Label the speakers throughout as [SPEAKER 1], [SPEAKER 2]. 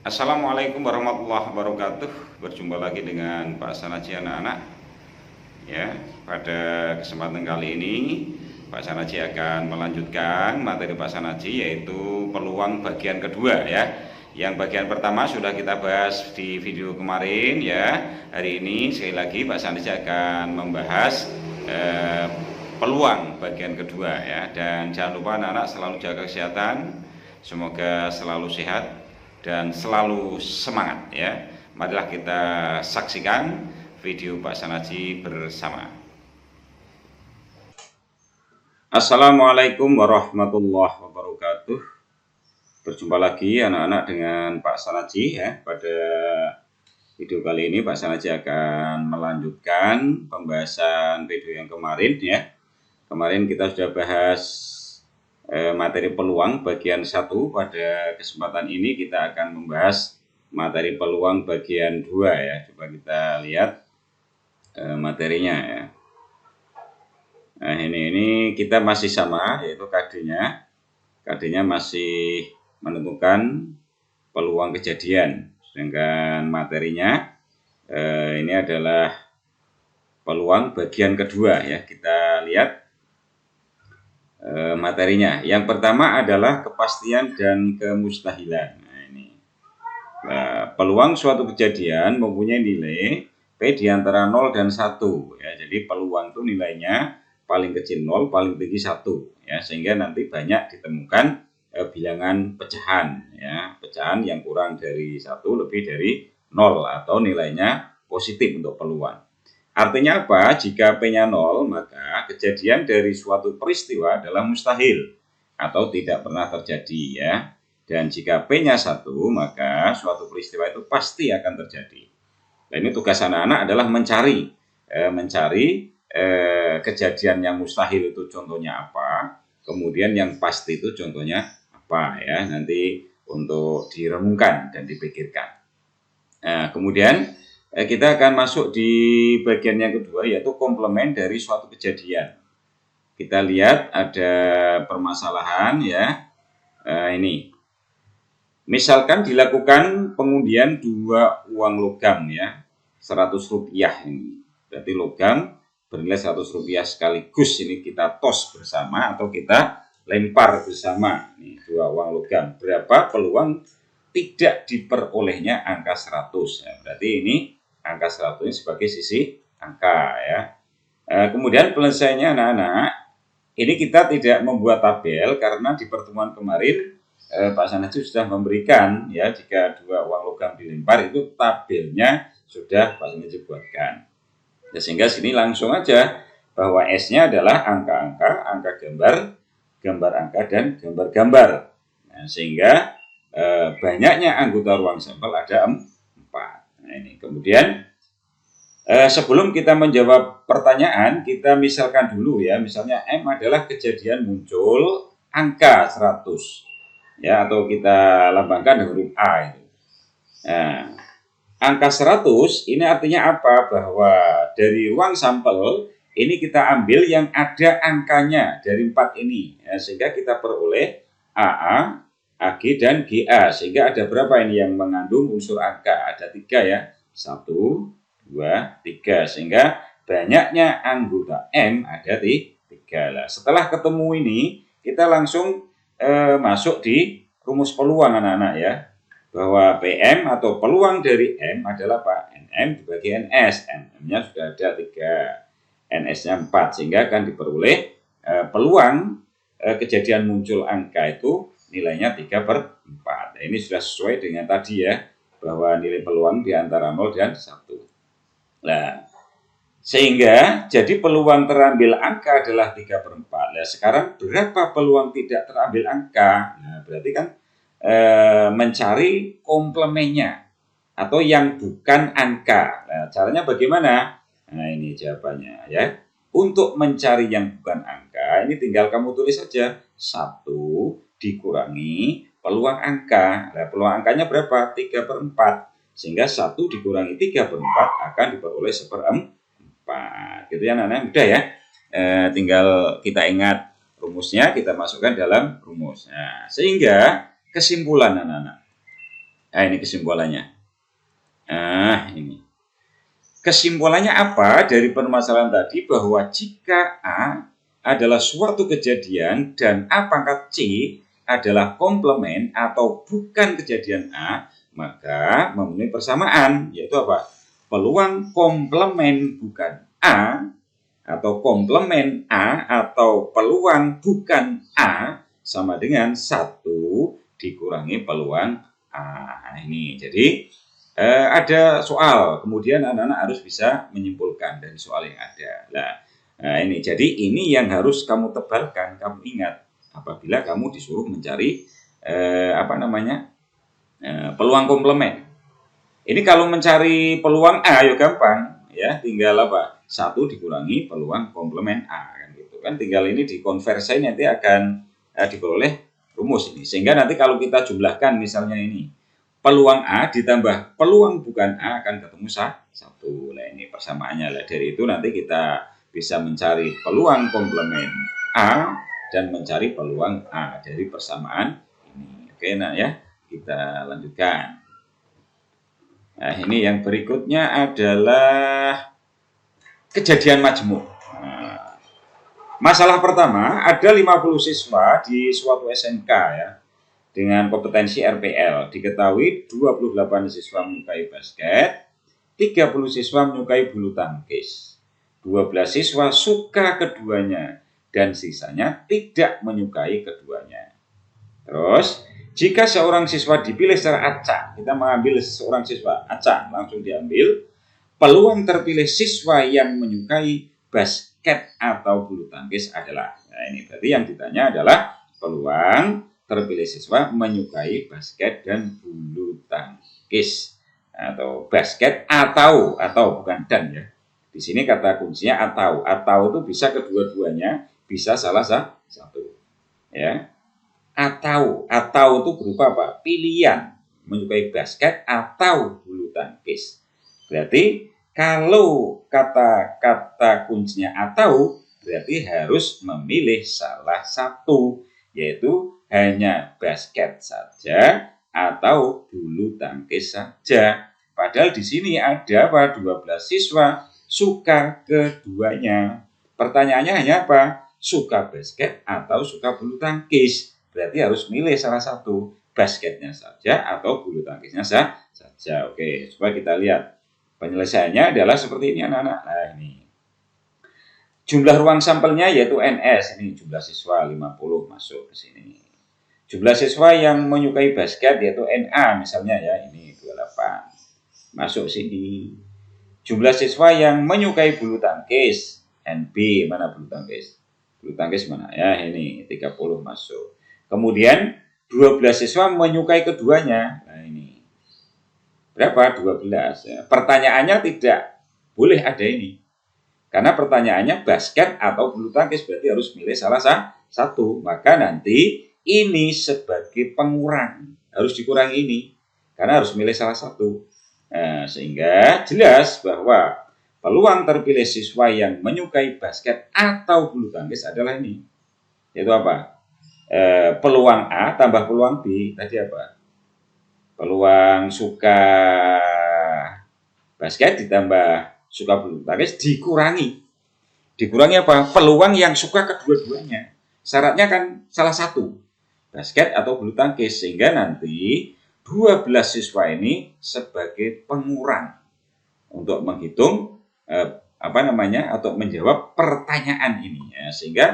[SPEAKER 1] Assalamualaikum warahmatullahi wabarakatuh. Berjumpa lagi dengan Pak Sanaji anak-anak. Ya, pada kesempatan kali ini Pak Sanaji akan melanjutkan materi Pak Sanaji, yaitu peluang bagian kedua ya. Yang bagian pertama sudah kita bahas di video kemarin ya. Hari ini sekali lagi Pak Sanaji akan membahas peluang bagian kedua ya. Dan jangan lupa anak-anak selalu jaga kesehatan. Semoga selalu sehat dan selalu semangat ya. Marilah kita saksikan video Pak Sanaji bersama. Assalamualaikum warahmatullahi wabarakatuh. Berjumpa lagi anak-anak dengan Pak Sanaji ya. Pada video kali ini Pak Sanaji akan melanjutkan pembahasan video yang kemarin ya. Kemarin kita sudah bahas materi peluang bagian 1. Pada kesempatan ini kita akan membahas materi peluang bagian 2 ya. Coba kita lihat materinya ya. Nah ini kita masih sama, yaitu KD-nya masih menentukan peluang kejadian, sedangkan materinya ini adalah peluang bagian kedua ya. Kita lihat materinya. Yang pertama adalah kepastian dan kemustahilan. Nah, ini peluang suatu kejadian mempunyai nilai P di antara 0 dan 1 ya. Jadi peluang itu nilainya paling kecil 0, paling tinggi 1 ya, sehingga nanti banyak ditemukan bilangan pecahan ya, pecahan yang kurang dari 1 lebih dari 0 atau nilainya positif untuk peluang. Artinya apa? Jika P-nya 0, maka kejadian dari suatu peristiwa adalah mustahil atau tidak pernah terjadi ya. Dan jika P-nya 1, maka suatu peristiwa itu pasti akan terjadi. Nah, ini tugas anak-anak adalah mencari kejadian yang mustahil itu contohnya apa, kemudian yang pasti itu contohnya apa ya. Nanti untuk direnungkan dan dipikirkan. Nah, kemudian kita akan masuk di bagian yang kedua, yaitu komplement dari suatu kejadian. Kita lihat ada permasalahan ya. Ini misalkan dilakukan pengundian 2 uang logam ya, 100 rupiah ini. Berarti logam bernilai 100 rupiah sekaligus ini kita tos bersama atau kita lempar bersama. Ini 2 uang logam. Berapa peluang tidak diperolehnya angka 100 ya. Berarti ini angka 100 ini sebagai sisi angka ya. Kemudian penyelesaiannya anak-anak, ini kita tidak membuat tabel karena di pertemuan kemarin Pak Sanaji sudah memberikan ya, jika 2 uang logam dilempar itu tabelnya sudah Pak Sanaji buatkan ya, sehingga sini langsung aja bahwa S-nya adalah angka-angka, angka gambar, gambar angka, dan gambar-gambar. Nah, sehingga banyaknya anggota ruang sampel ada 4. Nah, ini kemudian sebelum kita menjawab pertanyaan, kita misalkan dulu ya. Misalnya M adalah kejadian muncul angka 100 ya, atau kita lambangkan dengan huruf A itu. Nah, angka 100 ini artinya apa? Bahwa dari ruang sampel ini kita ambil yang ada angkanya dari 4 ini ya, sehingga kita peroleh AA, AG, dan GA. Sehingga ada berapa ini yang mengandung unsur angka? Ada 3 ya. 1, 2, 3. Sehingga banyaknya anggota M ada di 3 lah. Setelah ketemu ini, kita langsung masuk di rumus peluang anak-anak ya. Bahwa PM atau peluang dari M adalah Pak NM dibagi NS. NM-nya sudah ada 3, NS-nya 4. Sehingga akan diperoleh peluang kejadian muncul angka itu nilainya 3/4. Nah, ini sudah sesuai dengan tadi ya, bahwa nilai peluang di antara 0 dan 1. Nah, sehingga jadi peluang terambil angka adalah 3/4. Nah, sekarang berapa peluang tidak terambil angka? Nah, berarti kan mencari komplemennya atau yang bukan angka. Nah, caranya bagaimana? Nah, ini jawabannya ya. Untuk mencari yang bukan angka, ini tinggal kamu tulis saja 1 dikurangi peluang angka. Nah, peluang angkanya berapa? 3/4. Sehingga 1 dikurangi 3/4 akan diperoleh 1/4. Gitu ya anak-anak, mudah ya. Tinggal kita ingat rumusnya, kita masukkan dalam rumus. Nah, sehingga kesimpulan anak-anak, Nah, ini kesimpulannya. Ini. Kesimpulannya apa dari permasalahan tadi? Bahwa jika A adalah suatu kejadian dan A pangkat C adalah komplement atau bukan kejadian A, maka memenuhi persamaan, yaitu apa? Peluang komplement bukan A atau komplement A atau peluang bukan A sama dengan 1 dikurangi peluang A. Ini jadi ada soal, kemudian anak-anak harus bisa menyimpulkan dari soal yang ada. Nah, ini jadi ini yang harus kamu tebalkan, kamu ingat apabila kamu disuruh mencari peluang komplement. Ini kalau mencari peluang A, ya gampang, ya tinggal apa? 1 dikurangi peluang komplement A, kan gitu kan. Tinggal ini dikonversi, nanti akan diperoleh rumus ini. Sehingga nanti kalau kita jumlahkan misalnya ini peluang A ditambah peluang bukan A akan ketemu 1. Nah, ini persamaannya lah. Dari itu nanti kita bisa mencari peluang komplement A dan mencari peluang A dari persamaan ini. Oke, nah ya, kita lanjutkan. Nah, ini yang berikutnya adalah kejadian majmuk. Nah, masalah pertama, ada 50 siswa di suatu SMK ya, dengan kompetensi RPL. Diketahui 28 siswa menyukai basket, 30 siswa menyukai bulu tangkis, 12 siswa suka keduanya, dan sisanya tidak menyukai keduanya. Terus, jika seorang siswa dipilih secara acak, kita mengambil seorang siswa acak, langsung diambil, peluang terpilih siswa yang menyukai basket atau bulu tangkis adalah, nah ini berarti yang ditanya adalah peluang terpilih siswa menyukai basket dan bulu tangkis, atau basket atau bukan dan ya. Di sini kata kuncinya atau itu bisa kedua-duanya, bisa salah satu ya. Atau itu berupa apa? Pilihan menyukai basket atau bulu tangkis. Berarti kalau kata kuncinya atau, berarti harus memilih salah satu, yaitu hanya basket saja atau bulu tangkis saja. Padahal di sini ada 12 siswa suka keduanya. Pertanyaannya hanya apa? Suka basket atau suka bulu tangkis. Berarti harus milih salah satu, basketnya saja atau bulu tangkisnya saja. Oke, coba kita lihat. Penyelesaiannya adalah seperti ini anak-anak. Nah, ini. Jumlah ruang sampelnya yaitu NS. Ini jumlah siswa 50 masuk ke sini. Jumlah siswa yang menyukai basket yaitu NA misalnya ya. Ini 28. Masuk sini. Jumlah siswa yang menyukai bulu tangkis. NB, mana bulu tangkis? Bulu tangkis mana? Ya, ini 30 masuk. Kemudian 12 siswa menyukai keduanya. Nah, ini. Berapa? 12. Ya. Pertanyaannya tidak boleh ada ini. Karena pertanyaannya basket atau bulu tangkis, berarti harus milih salah satu. Maka nanti ini sebagai pengurang. Harus dikurangi ini. Karena harus milih salah satu. Nah, sehingga jelas bahwa peluang terpilih siswa yang menyukai basket atau bulu tangkis adalah ini. Yaitu apa? Peluang A tambah peluang B. Tadi apa? Peluang suka basket ditambah suka bulu tangkis dikurangi. Dikurangi apa? Peluang yang suka kedua-duanya. Syaratnya kan salah satu, basket atau bulu tangkis. Sehingga nanti 12 siswa ini sebagai pengurang untuk menghitung atau menjawab pertanyaan ini ya. Sehingga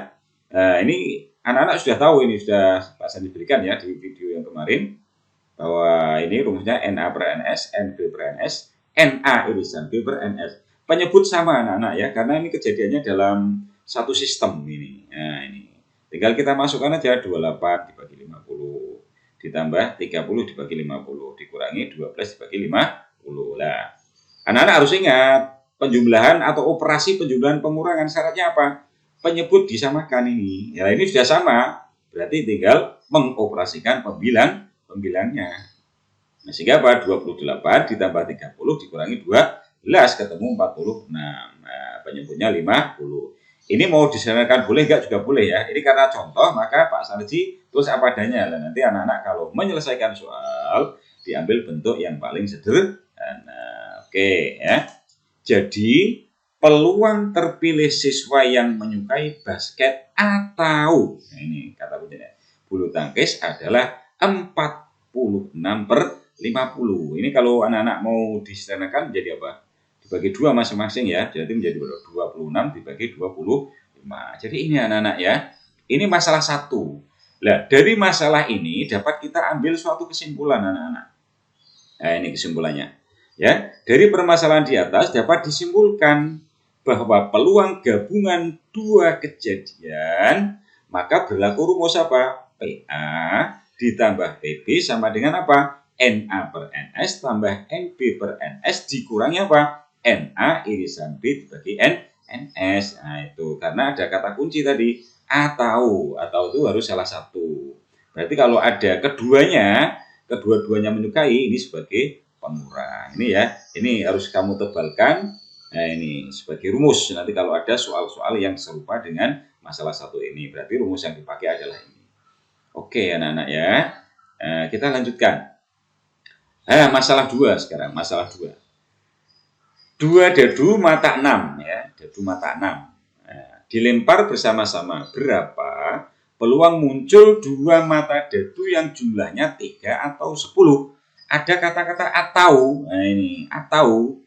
[SPEAKER 1] ini anak-anak sudah tahu, ini sudah Pak Sandi berikan ya di video yang kemarin, bahwa ini rumusnya NA per NS, NB per NS, NA irisan B per NS. Penyebut sama anak-anak ya, karena ini kejadiannya dalam satu sistem ini. Nah, ini tinggal kita masukkan aja 28 dibagi 50 ditambah 30 dibagi 50 dikurangi 12 dibagi 50. Lah, anak-anak harus ingat penjumlahan atau operasi penjumlahan pengurangan syaratnya apa? Penyebut disamakan ini. Ya, ini sudah sama, berarti tinggal mengoperasikan pembilangnya. Nah, sehingga apa? 28 ditambah 30 dikurangi 12 ketemu 46. Nah, penyebutnya 50. Ini mau disederhanakan boleh enggak juga boleh ya. Ini karena contoh, maka Pak Sarji terus apa adanya. Nah, nanti anak-anak kalau menyelesaikan soal diambil bentuk yang paling sederhana. Oke ya. Jadi peluang terpilih siswa yang menyukai basket atau ini kata kuncinya bulu tangkis adalah 46/50. Ini kalau anak-anak mau disederhanakan menjadi apa? Dibagi 2 masing-masing ya. Jadi menjadi 26 dibagi 25. Jadi ini anak-anak ya. Ini masalah 1. Nah, dari masalah ini dapat kita ambil suatu kesimpulan anak-anak. Nah, ini kesimpulannya. Ya, dari permasalahan di atas dapat disimpulkan bahwa peluang gabungan dua kejadian maka berlaku rumus apa? PA ditambah PB sama dengan apa? NA per NS tambah NB per NS dikurangi apa? NA irisan B dibagi NS. Nah, itu karena ada kata kunci tadi atau itu harus salah satu. Berarti kalau ada kedua-duanya menyukai, ini sebagai pengurang. Ini ya, ini harus kamu tebalkan. Nah, ini sebagai rumus. Nanti kalau ada soal-soal yang serupa dengan masalah 1 ini, berarti rumus yang dipakai adalah ini. Oke, anak-anak ya. Kita lanjutkan. Masalah 2 sekarang, masalah 2. 2 dadu mata 6 ya, dadu mata 6. Dilempar bersama-sama, berapa peluang muncul 2 mata dadu yang jumlahnya 3 atau 10? Ada kata-kata atau. Nah, ini atau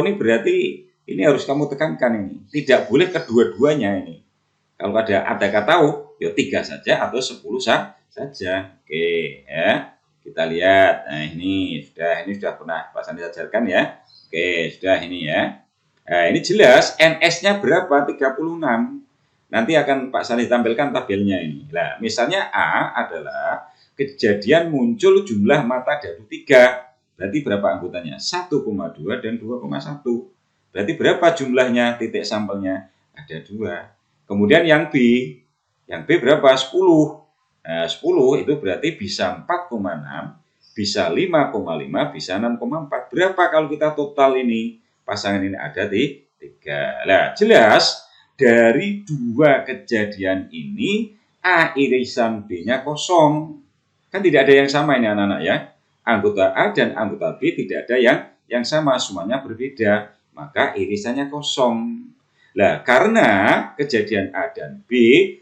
[SPEAKER 1] ini berarti ini harus kamu tekankan ini. Tidak boleh kedua-duanya ini. Kalau ada kata ya 3 saja atau 10 saja. Oke ya. Kita lihat. Nah, ini sudah pernah Pak Sandi ajarkan ya. Oke, sudah ini ya. Nah, ini jelas NS-nya berapa? 36. Nanti akan Pak Sandi tampilkan tabelnya ini. Nah, misalnya A adalah kejadian muncul jumlah mata dadu 3. Berarti berapa anggotanya? 1,2 dan 2,1. Berarti berapa jumlahnya? Titik sampelnya ada 2. Kemudian yang B berapa? 10. Nah, 10 itu berarti bisa 4,6, bisa 5,5, bisa 6,4. Berapa kalau kita total ini? Pasangan ini ada di 3. Nah, jelas dari 2 kejadian ini A irisan B-nya kosong. Kan tidak ada yang sama ini anak-anak ya. Anggota A dan anggota B tidak ada yang sama, semuanya berbeda. Maka irisannya kosong. Nah, karena kejadian A dan B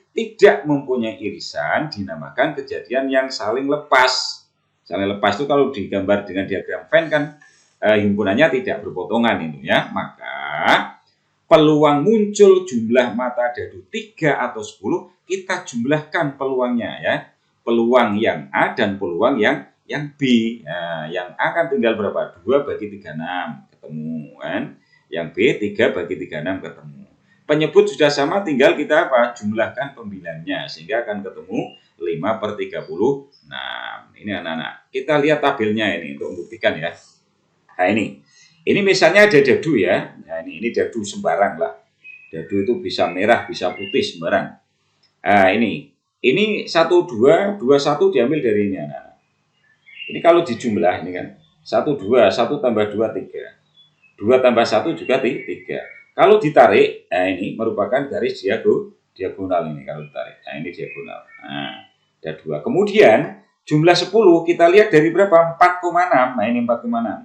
[SPEAKER 1] tidak mempunyai irisan, dinamakan kejadian yang saling lepas. Saling lepas itu kalau digambar dengan diagram Venn kan himpunannya tidak berpotongan ini ya. Maka peluang muncul jumlah mata dadu 3 atau 10 kita jumlahkan peluangnya ya. Peluang yang A dan peluang yang B. Nah, yang A kan tinggal berapa? 2 bagi 36 ketemu kan. Yang B 3 bagi 36 ketemu. Penyebut sudah sama, tinggal kita apa? Jumlahkan pembilangnya sehingga akan ketemu 5/36. Ini anak-anak. Kita lihat tabelnya ini untuk membuktikan ya. Nah, ini misalnya ada dadu ya. Nah, ini dadu sembarang lah. Dadu itu bisa merah, bisa putih sembarang. Nah, ini 1, 2, 2, 1 diambil dari ini anak-anak. Ini kalau dijumlah ini kan 1, 2, 1 tambah 2, 3. 2 tambah 1 juga 3. Kalau ditarik, nah ini merupakan garis diagonal ini kalau ditarik. Nah, ini diagonal. Nah, ada 2. Kemudian jumlah 10 kita lihat dari berapa? 4,6. Nah, ini 4,6.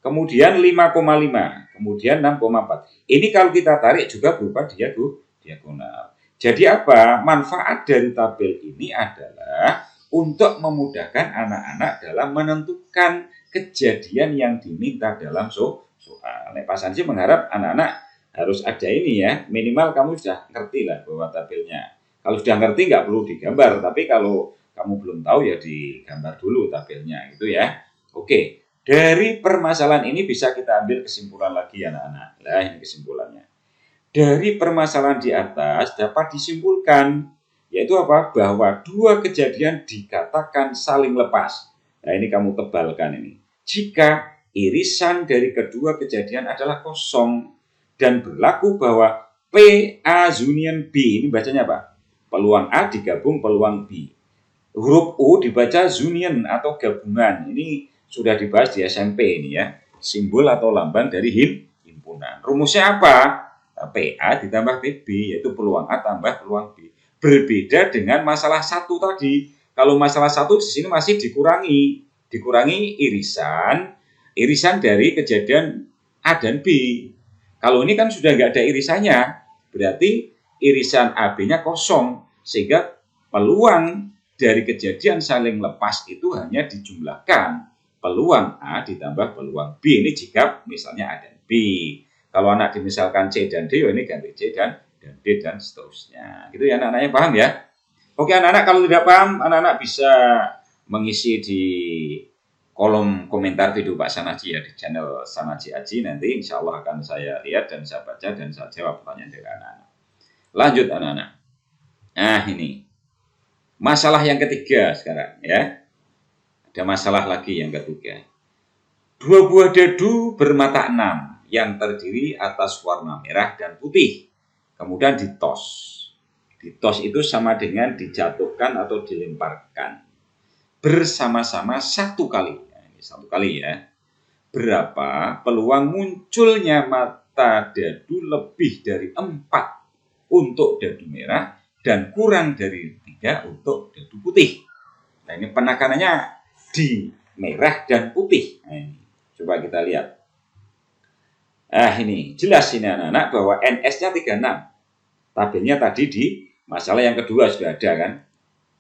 [SPEAKER 1] Kemudian 5,5. Kemudian 6,4. Ini kalau kita tarik juga berupa diagonal. Jadi apa? Manfaat dari tabel ini adalah untuk memudahkan anak-anak dalam menentukan kejadian yang diminta dalam soal. Pak Sanji mengharap anak-anak harus ada ini ya, minimal kamu sudah ngerti lah bahwa tabelnya. Kalau sudah ngerti nggak perlu digambar, tapi kalau kamu belum tahu ya digambar dulu tabelnya gitu ya. Oke, dari permasalahan ini bisa kita ambil kesimpulan lagi anak-anak. Nah, ini kesimpulannya. Dari permasalahan di atas dapat disimpulkan, yaitu apa? Bahwa 2 kejadian dikatakan saling lepas. Nah, ini kamu tebalkan ini. Jika irisan dari kedua kejadian adalah kosong dan berlaku bahwa P, A, union B, ini bacanya apa? Peluang A digabung peluang B. Huruf U dibaca union atau gabungan. Ini sudah dibahas di SMP ini ya. Simbol atau lambang dari himpunan. Rumusnya apa? PA ditambah PB, yaitu peluang A tambah peluang B. Berbeda dengan masalah 1 tadi. Kalau masalah 1 di sini masih dikurangi. dikurangi irisan dari kejadian A dan B. Kalau ini kan sudah nggak ada irisannya, berarti irisan AB-nya kosong, sehingga peluang dari kejadian saling lepas itu hanya dijumlahkan peluang A ditambah peluang B. Ini jika misalnya A dan B. Kalau anak dimisalkan C dan D, ini ganti C dan D dan seterusnya. Gitu ya anak-anaknya, paham ya? Oke anak-anak, kalau tidak paham, anak-anak bisa mengisi di kolom komentar video Pak Sanaji ya, di channel Sanaji Aji. Nanti insya Allah akan saya lihat dan saya baca dan saya jawab pertanyaan dari anak-anak. Lanjut anak-anak. Nah ini masalah yang ketiga sekarang ya. Ada masalah lagi yang ketiga. Dua buah dadu bermata 6 yang terdiri atas warna merah dan putih. Kemudian ditos. Ditos itu sama dengan dijatuhkan atau dilemparkan bersama-sama satu kali. Nah, ini satu kali ya. Berapa peluang munculnya mata dadu lebih dari 4 untuk dadu merah dan kurang dari 3 untuk dadu putih. Nah ini penekanannya di merah dan putih. Nah, ini. Coba kita lihat. Nah ini jelas ini anak-anak bahwa NS-nya 36. Tabelnya tadi di masalah yang kedua sudah ada kan.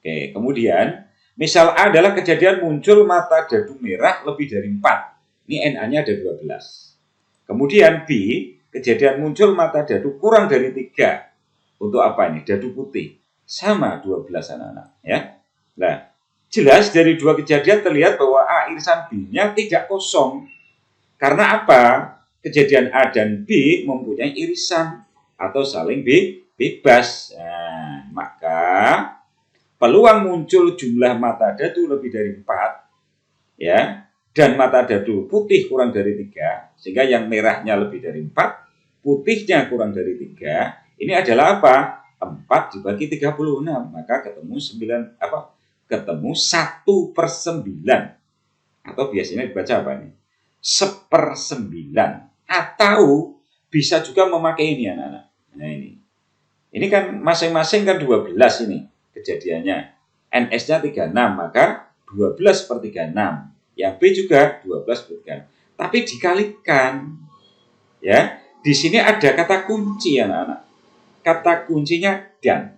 [SPEAKER 1] Oke, kemudian misal A adalah kejadian muncul mata dadu merah lebih dari 4. Ini NA-nya ada 12. Kemudian B, kejadian muncul mata dadu kurang dari 3. Untuk apa ini? Dadu putih. Sama 12 anak-anak ya. Nah, jelas dari dua kejadian terlihat bahwa A irisan B-nya tidak kosong. Karena apa? Kejadian A dan B mempunyai irisan atau saling bebas. Nah, maka peluang muncul jumlah mata dadu lebih dari 4 ya, dan mata dadu putih kurang dari 3, sehingga yang merahnya lebih dari 4, putihnya kurang dari 3. Ini adalah apa? 4 dibagi 36, maka ketemu 9 apa? Ketemu 1/9, atau biasanya dibaca apa ini? 1/9, atau bisa juga memakai ini anak-anak. Nah ini kan masing-masing kan 12 ini kejadiannya. NS-nya 36, maka 12/36. Yang B juga 12/36. Tapi dikalikan ya. Di sini ada kata kunci anak-anak. Kata kuncinya dan.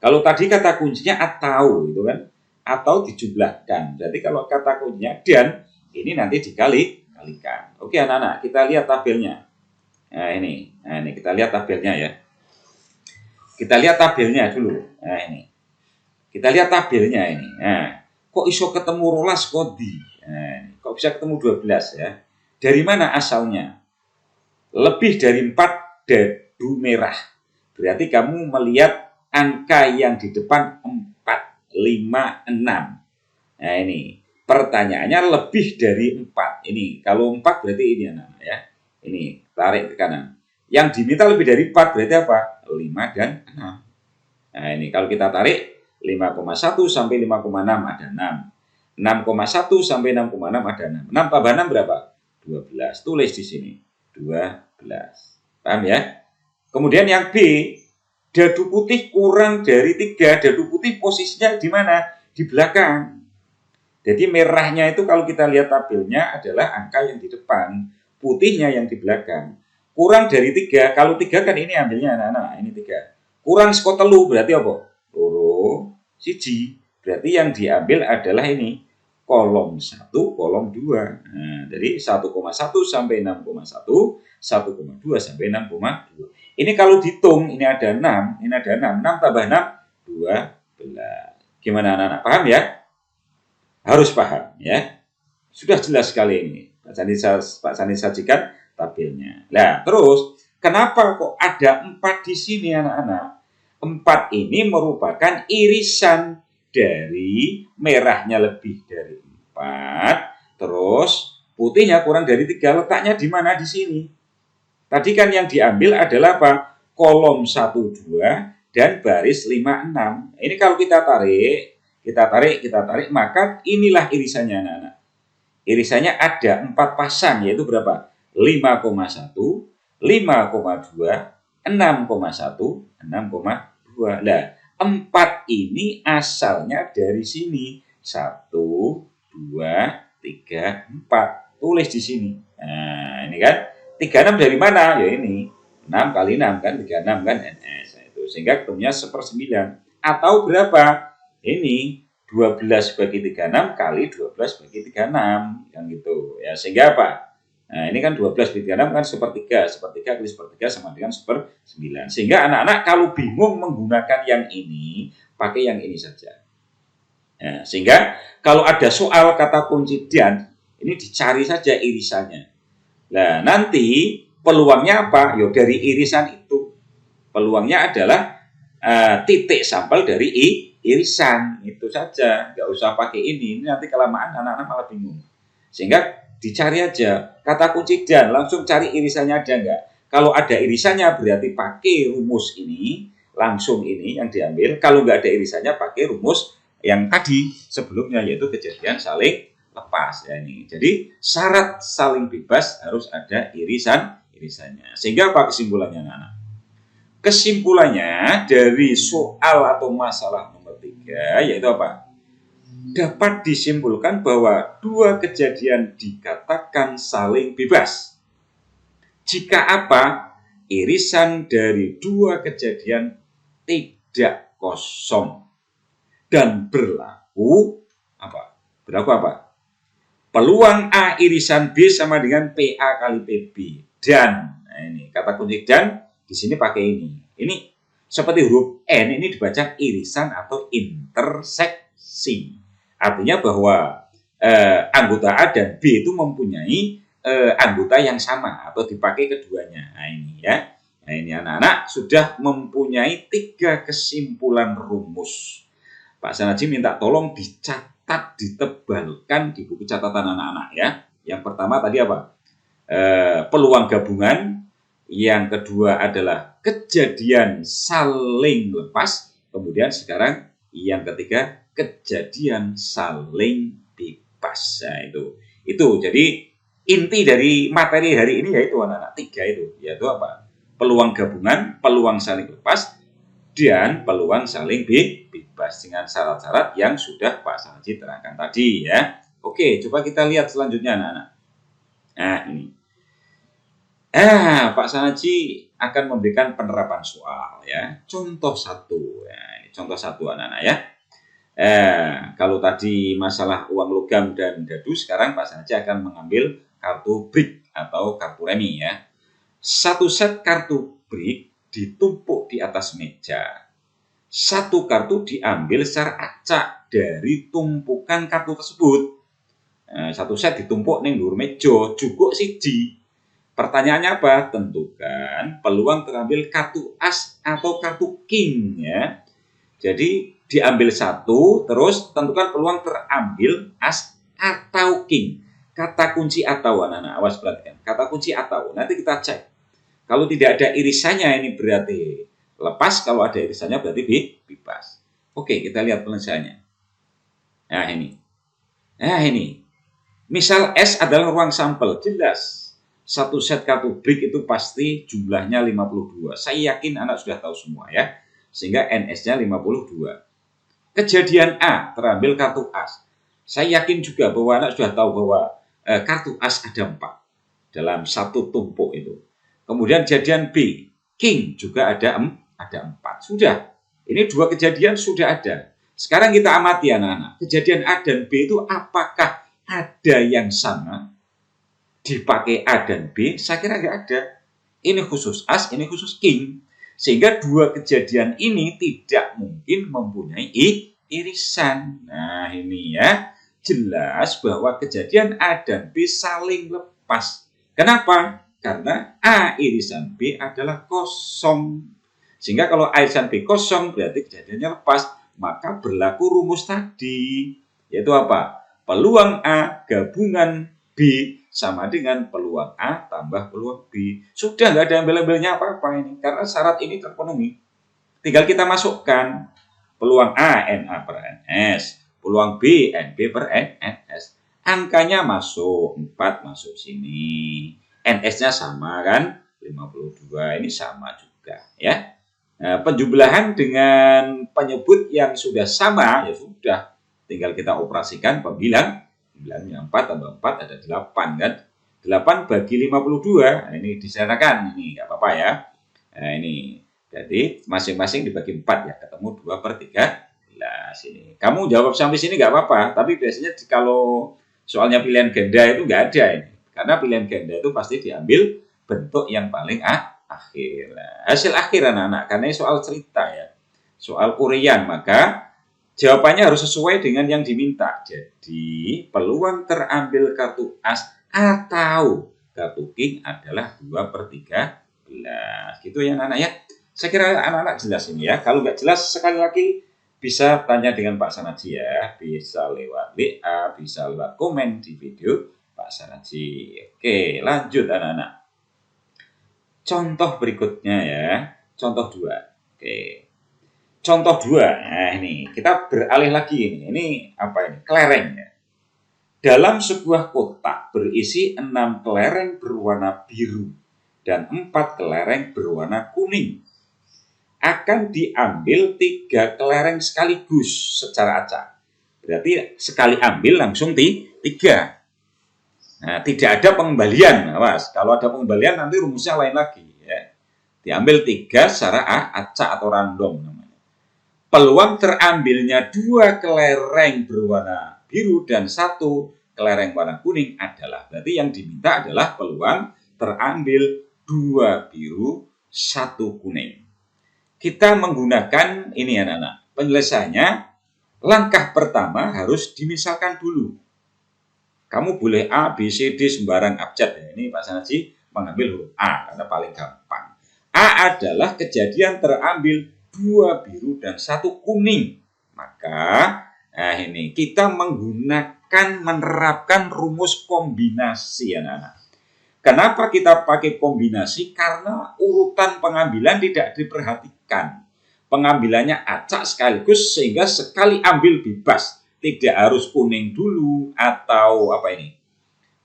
[SPEAKER 1] Kalau tadi kata kuncinya atau itu kan, atau dijumlahkan. Jadi kalau kata kuncinya dan, ini nanti dikalikan. Oke anak-anak, kita lihat tabelnya. Nah ini kita lihat tabelnya ya. Kita lihat tabelnya dulu. Nah ini. Kita lihat tabelnya ini. Nah, kok iso ketemu rolas kodi? Nah, kok bisa ketemu 12 ya? Dari mana asalnya? Lebih dari 4 dadu merah. Berarti kamu melihat angka yang di depan 4, 5, 6. Nah ini. Pertanyaannya lebih dari 4. Ini kalau 4 berarti ini anak-anak ya. Ini tarik ke kanan. Yang diminta lebih dari 4 berarti apa? 5 dan 6. Nah ini kalau kita tarik 5,1 sampai 5,6 ada 6. 6,1 sampai 6,6 ada 6. 6 tambah 6 berapa? 12. Tulis di sini. 12. Paham ya? Kemudian yang B, dadu putih kurang dari 3. Dadu putih posisinya di mana? Di belakang. Jadi merahnya itu kalau kita lihat tabelnya adalah angka yang di depan, putihnya yang di belakang. Kurang dari 3, kalau 3 kan ini ambilnya anak-anak, ini 3. Kurang saka 3 berarti apa? Loro, siji. Berarti yang diambil adalah ini, kolom 1, kolom 2. Nah, jadi 1,1 sampai 6,1, 1,2 sampai 6,2. Ini kalau dihitung, ini ada 6, ini ada 6. 6 tambah 6, 12. Gimana anak-anak? Paham ya? Harus paham ya. Sudah jelas sekali ini. Pak Sani sajikan tabelnya. Nah, terus kenapa kok ada 4 di sini anak-anak? 4 ini merupakan irisan dari merahnya lebih dari 4, terus putihnya kurang dari 3. Letaknya di mana di sini? Tadi kan yang diambil adalah apa? Kolom 1, 2 dan baris 5, 6. Ini kalau kita tarik, maka inilah irisannya anak-anak. Irisannya ada 4 pasang, yaitu berapa? 5,1, 5,2, 6,1, 6,2. Nah, 4 ini asalnya dari sini. 1, 2, 3, 4. Tulis di sini. Nah, ini kan 36 dari mana? Ya ini. 6 kali 6 kan 36 kan NS. Nah, itu. Sehingga ketemunya 1/9. Atau berapa? Ini 12 bagi 36 kali 12 bagi 36 yang gitu. Ya, sehingga apa? Nah, ini kan 12 bagi 36 kan 1/3. 1/3 kali 1/3 sama dengan 1/9. Sehingga anak-anak kalau bingung menggunakan yang ini, pakai yang ini saja. Ya, sehingga kalau ada soal kata kunci dan, ini dicari saja irisannya. Nah, nanti peluangnya apa? Yo dari irisan itu. Peluangnya adalah titik sampel dari irisan. Itu saja. Nggak usah pakai ini. Ini nanti kelamaan anak-anak malah bingung. Sehingga dicari aja. Kata kunci dan, langsung cari irisannya ada nggak? Kalau ada irisannya berarti pakai rumus ini. Langsung ini yang diambil. Kalau nggak ada irisannya pakai rumus yang tadi sebelumnya, yaitu kejadian saling lepas ya ini. Jadi syarat saling bebas harus ada irisannya. Sehingga apa kesimpulannya anak-anak? Kesimpulannya dari soal atau masalah nomor 3 yaitu apa? Dapat disimpulkan bahwa dua kejadian dikatakan saling bebas jika apa? Irisan dari dua kejadian tidak kosong dan berlaku apa? Berlaku apa? Peluang A irisan B sama dengan PA kali PB. Dan, nah ini kata kunci dan di sini pakai ini. Ini seperti huruf N ini dibaca irisan atau interseksi. Artinya bahwa anggota A dan B itu mempunyai anggota yang sama atau dipakai keduanya. Nah ini ya. Nah ini anak-anak sudah mempunyai 3 kesimpulan rumus. Pak Sanaji minta tolong dicatat, ditebalkan di buku catatan anak-anak ya. Yang pertama tadi apa? Peluang gabungan. Yang kedua adalah kejadian saling lepas. Kemudian sekarang yang ketiga kejadian saling bebas. Nah, itu jadi inti dari materi hari ini yaitu anak-anak 3 itu, yaitu apa? Peluang gabungan, peluang saling lepas, dan peluang saling bebas dengan syarat-syarat yang sudah Pak Sanaji terangkan tadi ya. Oke, coba kita lihat selanjutnya anak-anak. Nah ini. Pak Sanaji akan memberikan penerapan soal ya. Contoh 1 ya. Ini contoh 1 anak-anak ya. Kalau tadi masalah uang logam dan dadu, sekarang Pak Sanaji akan mengambil kartu BRIK atau kartu remi ya. 1 set kartu BRIK ditumpuk di atas meja. 1 kartu diambil secara acak dari tumpukan kartu tersebut. 1 set ditumpuk ning dhuwur meja, jukuk siji. Pertanyaannya apa? Tentukan peluang terambil kartu as atau kartu king ya. Jadi diambil 1, terus tentukan peluang terambil as atau king. Kata kunci atau anak-anak, awas perhatikan. Kata kunci atau, nanti kita cek. Kalau tidak ada irisannya ini berarti lepas, kalau ada irisannya berarti bebas. Oke, kita lihat penyelesaiannya. Nah ini. Misal S adalah ruang sampel, jelas. 1 set kartu BRIK itu pasti jumlahnya 52. Saya yakin anak sudah tahu semua ya. Sehingga NS-nya 52. Kejadian A, terambil kartu as. Saya yakin juga bahwa anak sudah tahu bahwa kartu as ada 4 dalam 1 tumpuk itu. Kemudian kejadian B, king juga ada 4. Sudah. Ini 2 kejadian sudah ada. Sekarang kita amati anak-anak. Kejadian A dan B itu apakah ada yang sama? Dipakai A dan B, saya kira nggak ada. Ini khusus as, ini khusus king. Sehingga 2 kejadian ini tidak mungkin mempunyai irisan. Nah ini ya, jelas bahwa kejadian A dan B saling lepas. Kenapa? Karena A irisan B adalah kosong. Sehingga kalau A irisan B kosong berarti kejadiannya lepas. Maka berlaku rumus tadi. Yaitu apa? Peluang A gabungan B sama dengan peluang A tambah peluang B. Sudah nggak ada ambil-ambilnya apa-apa ini. Karena syarat ini terpenuhi. Tinggal kita masukkan peluang A, NA per NS. Peluang B, NB per NS. Angkanya masuk, 4 masuk sini. NS-nya sama kan? 52, ini sama juga ya. Nah, penjumlahan dengan penyebut yang sudah sama, ya sudah. Tinggal kita operasikan pembilang 9 4 tambah 4 ada 8 kan. 8 bagi 52, nah, ini diserakan, ini nggak apa-apa ya. Nah ini, jadi masing-masing dibagi 4 ya, ketemu 2/13 ini. Kamu jawab sampai sini nggak apa-apa, tapi biasanya kalau soalnya pilihan ganda itu nggak ada ini. Karena pilihan ganda itu pasti diambil bentuk yang paling akhir. Nah, hasil akhir anak-anak, karena ini soal cerita ya, soal uraian, maka jawabannya harus sesuai dengan yang diminta. Jadi, peluang terambil kartu as atau kartu king adalah 2/13. Gitu ya anak-anak ya. Saya kira anak-anak jelas ini ya. Kalau nggak jelas, sekali lagi bisa tanya dengan Pak Sanaji ya. Bisa lewat WA, bisa lewat komen di video Pak Sanaji. Oke, lanjut anak-anak. Contoh berikutnya ya. Contoh 2. Oke. Contoh 2, nah ini kita beralih lagi ini. Ini apa ini? Kelereng ya. Dalam sebuah kotak berisi 6 kelereng berwarna biru dan 4 kelereng berwarna kuning. Akan diambil 3 kelereng sekaligus secara acak. Berarti sekali ambil langsung 3. Nah, tidak ada pengembalian. Awas, kalau ada pengembalian nanti rumusnya lain lagi ya. Diambil 3 secara acak atau random namanya. Peluang terambilnya 2 kelereng berwarna biru dan 1 kelereng warna kuning adalah, berarti yang diminta adalah peluang terambil 2 biru, 1 kuning. Kita menggunakan ini anak-anak. Penyelesaiannya, langkah pertama harus dimisalkan dulu. Kamu boleh A, B, C, D sembarang abjad ya. Ini Pak Sanaji mengambil huruf A karena paling gampang. A adalah kejadian terambil 2 biru dan 1 kuning. Maka ini kita menerapkan rumus kombinasi anak-anak. Kenapa kita pakai kombinasi? Karena urutan pengambilan tidak diperhatikan. Pengambilannya acak sekaligus sehingga sekali ambil bebas. Tidak harus kuning dulu atau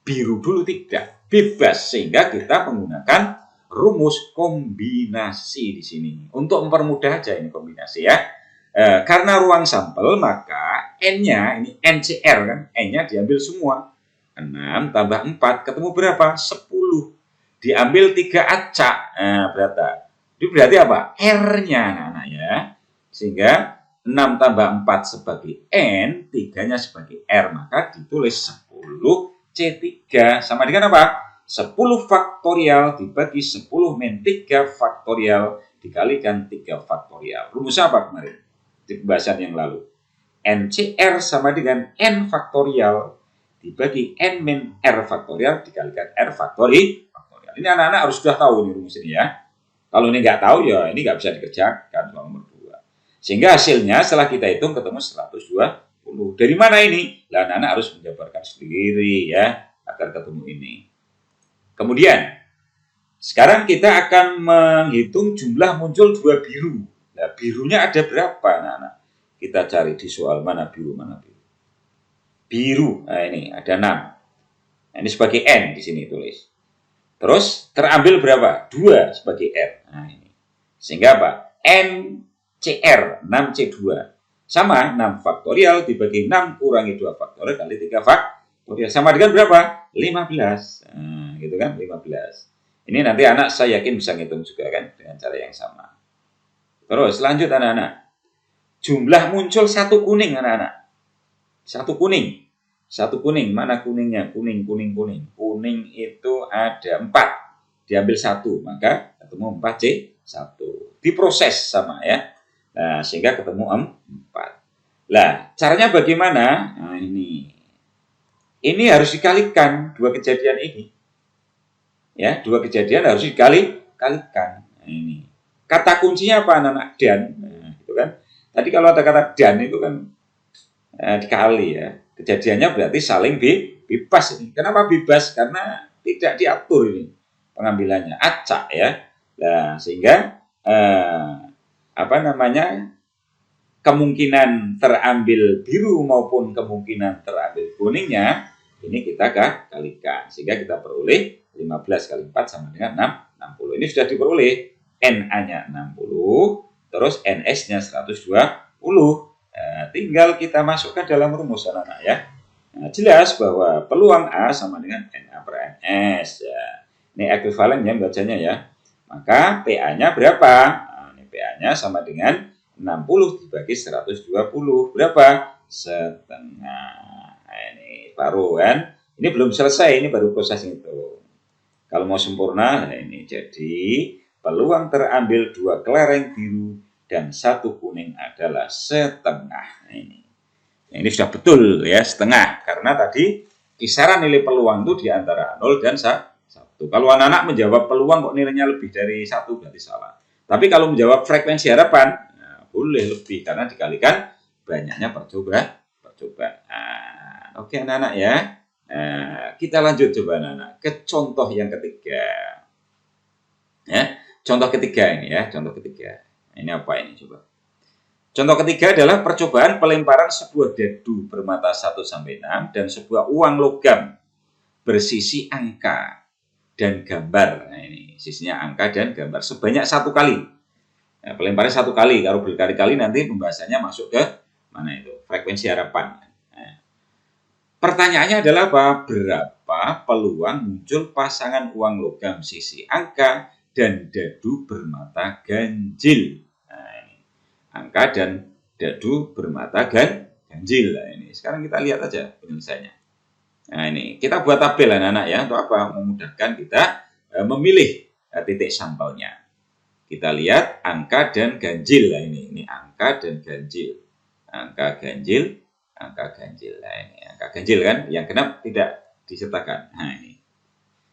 [SPEAKER 1] biru dulu, tidak. Bebas sehingga kita menggunakan rumus kombinasi di sini. Untuk mempermudah aja ini kombinasi ya. Karena ruang sampel maka N-nya, ini NCR kan, N-nya diambil semua. 6 tambah 4 ketemu berapa? 10. Diambil 3 acak. Nah, berarti apa? R-nya anak-anak ya. Sehingga 6 tambah 4 sebagai N, 3-nya sebagai R. Maka ditulis 10 C3 sama dengan apa? 10 faktorial dibagi 10 min 3 faktorial dikalikan 3 faktorial. Rumusnya apa kemarin? Di pembahasan yang lalu. NCR sama dengan N faktorial dibagi N min R faktorial dikalikan R faktorial. Ini anak-anak harus sudah tahu ini rumus ini ya. Kalau ini nggak tahu ya ini nggak bisa dikerjakan nomor 2. Sehingga hasilnya setelah kita hitung ketemu 120. Dari mana ini? Nah, anak-anak harus menjabarkan sendiri ya agar ketemu ini. Kemudian sekarang kita akan menghitung jumlah muncul 2 biru. Nah, birunya ada berapa anak-anak? Kita cari di soal mana biru. Biru, nah ini ada 6. Nah, ini sebagai N di sini tulis. Terus terambil berapa? 2 sebagai R. Nah ini. Sehingga apa? NCR, 6C2. Sama 6 faktorial dibagi 6 kurangi 2 faktorial kali 3 faktorial. Sama dengan berapa? 15. Nah, gitu kan? 15. Ini nanti anak saya yakin bisa ngitung juga kan dengan cara yang sama. Terus lanjut anak-anak. Jumlah muncul 1 kuning anak-anak. 1 kuning. 1 kuning. Mana kuningnya? Kuning. Kuning itu ada 4. Diambil 1. Maka ketemu 4C1. Diproses sama ya. Nah, sehingga ketemu 4. Lah, caranya bagaimana? Nah, ini. Ini harus dikalikan 2 kejadian ini. Ya, 2 kejadian harus dikalikan. Nah, ini. Kata kuncinya apa anak-anak? Dan. Nah, itu kan. Tadi kalau ada kata dan itu kan dikali ya. Kejadiannya berarti saling bebas ini. Kenapa bebas? Karena tidak diatur ini pengambilannya. Acak ya. Nah, sehingga kemungkinan terambil biru maupun kemungkinan terambil kuningnya ini kita kalikan. Sehingga kita peroleh 15 kali 4 sama dengan 60. Ini sudah diperoleh. NA-nya 60. Terus NS-nya 120. Tinggal kita masukkan dalam rumus anak-anak ya. Nah, jelas bahwa peluang A sama dengan NA per NS. Ya. Ini ekuivalen ya bacanya ya. Maka PA-nya berapa? Nah, ini PA-nya sama dengan 60 dibagi 120. Berapa? Setengah. Nah, ini baru kan. Ini belum selesai, ini baru proses itu. Kalau mau sempurna, nah ini jadi peluang terambil 2 kelereng biru dan 1 kuning adalah setengah. Nah, ini sudah betul ya, setengah. Karena tadi kisaran nilai peluang itu di antara 0 dan 1. Kalau anak-anak menjawab peluang kok nilainya lebih dari 1 berarti salah. Tapi kalau menjawab frekuensi harapan, nah, boleh lebih karena dikalikan banyaknya percobaan. Oke anak-anak ya. Kita lanjut coba anak-anak ke contoh yang ketiga. Ya, contoh ketiga ini ya, contoh ketiga. Ini apa ini coba? Contoh ketiga adalah percobaan pelemparan sebuah dadu bermata 1-6 dan sebuah uang logam bersisi angka dan gambar. Nah, ini sisinya angka dan gambar sebanyak 1 kali. Nah, pelemparan 1 kali, kalau berkali-kali nanti pembahasannya masuk ke mana itu? Frekuensi harapan. Pertanyaannya adalah apa? Berapa peluang muncul pasangan uang logam sisi angka dan dadu bermata ganjil? Nah, ini. Angka dan dadu bermata ganjil. Nah, ini. Sekarang kita lihat aja penyelesaiannya. Nah, ini. Kita buat tabel anak-anak ya. Untuk apa? Memudahkan kita memilih titik sampelnya. Kita lihat angka dan ganjil. Nah, ini angka dan ganjil. Angka ganjil. Angka ganjil. Nah, ini angka ganjil kan, yang genap tidak disertakan. Nah, ini.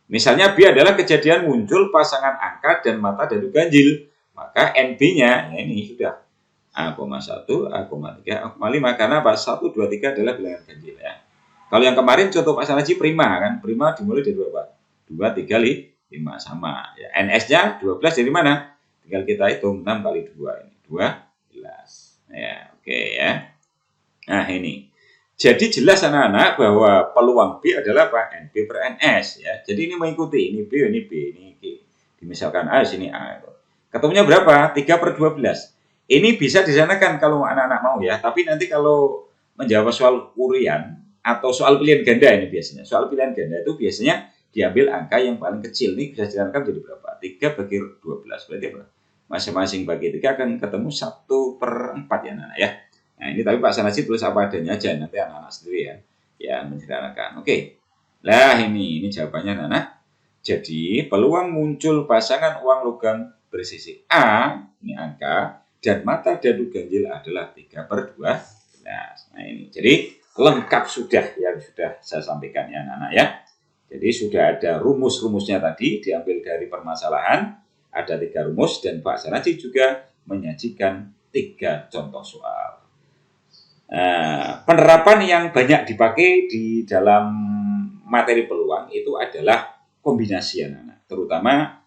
[SPEAKER 1] Misalnya B adalah kejadian muncul pasangan angka dan mata dadu ganjil. Maka NB-nya, ya ini sudah A,1, A,3, A,5. Karena apa? 1, 2, 3 adalah bilangan ganjil ya. Kalau yang kemarin contoh Pak Sanaji prima kan. Prima dimulai dari berapa? 2, 3, 5 sama. Ya, NS-nya 12 dari mana? Tinggal kita hitung 6 kali 2 ini. 12. Ya, oke ya. Nah, ini. Jadi jelas anak-anak bahwa peluang B adalah apa? NB per NS ya. Jadi ini mengikuti ini B, ini B, ini G. Misalkan A, sini A. Ketemunya berapa? 3 per 12. Ini bisa disanakan kalau anak-anak mau ya. Tapi nanti kalau menjawab soal urian atau soal pilihan ganda ini biasanya. Soal pilihan ganda itu biasanya diambil angka yang paling kecil. Ini bisa disanakan jadi berapa? 3 bagi 12. Berarti apa? Masing-masing bagi 3 akan ketemu 1 per 4 ya anak-anak ya. Nah, ini tapi Pak Sanaji tulis apa adanya aja, nanti anak-anak sendiri ya yang menyederhanakan. Oke. Lah ini jawabannya anak-anak. Jadi peluang muncul pasangan uang logam bersisi A, ini angka, dan mata dadu ganjil adalah 3 per 12. Nah ini. Jadi lengkap sudah yang sudah saya sampaikan ya anak-anak ya. Jadi sudah ada rumus-rumusnya tadi diambil dari permasalahan. Ada 3 rumus dan Pak Sanaji juga menyajikan 3 contoh soal. Penerapan yang banyak dipakai di dalam materi peluang itu adalah kombinasi anak-anak, terutama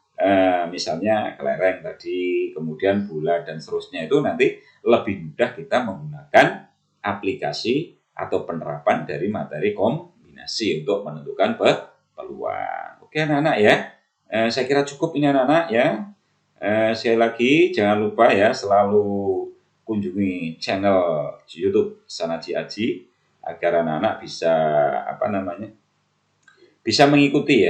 [SPEAKER 1] misalnya kelereng tadi, kemudian bola dan seterusnya itu nanti lebih mudah kita menggunakan aplikasi atau penerapan dari materi kombinasi untuk menentukan peluang. Oke anak-anak ya, saya kira cukup ini anak-anak ya. Sekali lagi jangan lupa ya selalu kunjungi channel YouTube Sanaji Aji agar anak-anak bisa mengikuti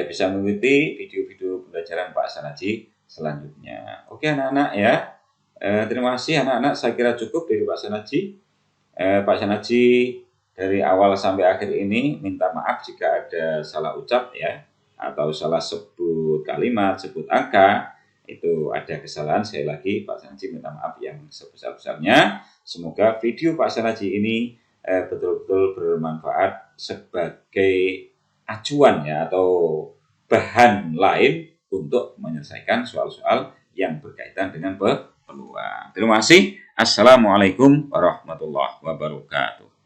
[SPEAKER 1] video-video pembelajaran Pak Sanaji selanjutnya. Oke anak-anak ya, terima kasih anak-anak. Saya kira cukup dari Pak Sanaji. Pak Sanaji dari awal sampai akhir ini minta maaf jika ada salah ucap ya, atau salah sebut kalimat, sebut angka. Itu ada kesalahan, sekali lagi Pak Sanaji minta maaf yang sebesar-besarnya. Semoga video Pak Sanaji ini betul-betul bermanfaat sebagai acuan ya atau bahan lain untuk menyelesaikan soal-soal yang berkaitan dengan peluang. Terima kasih. Assalamualaikum warahmatullahi wabarakatuh.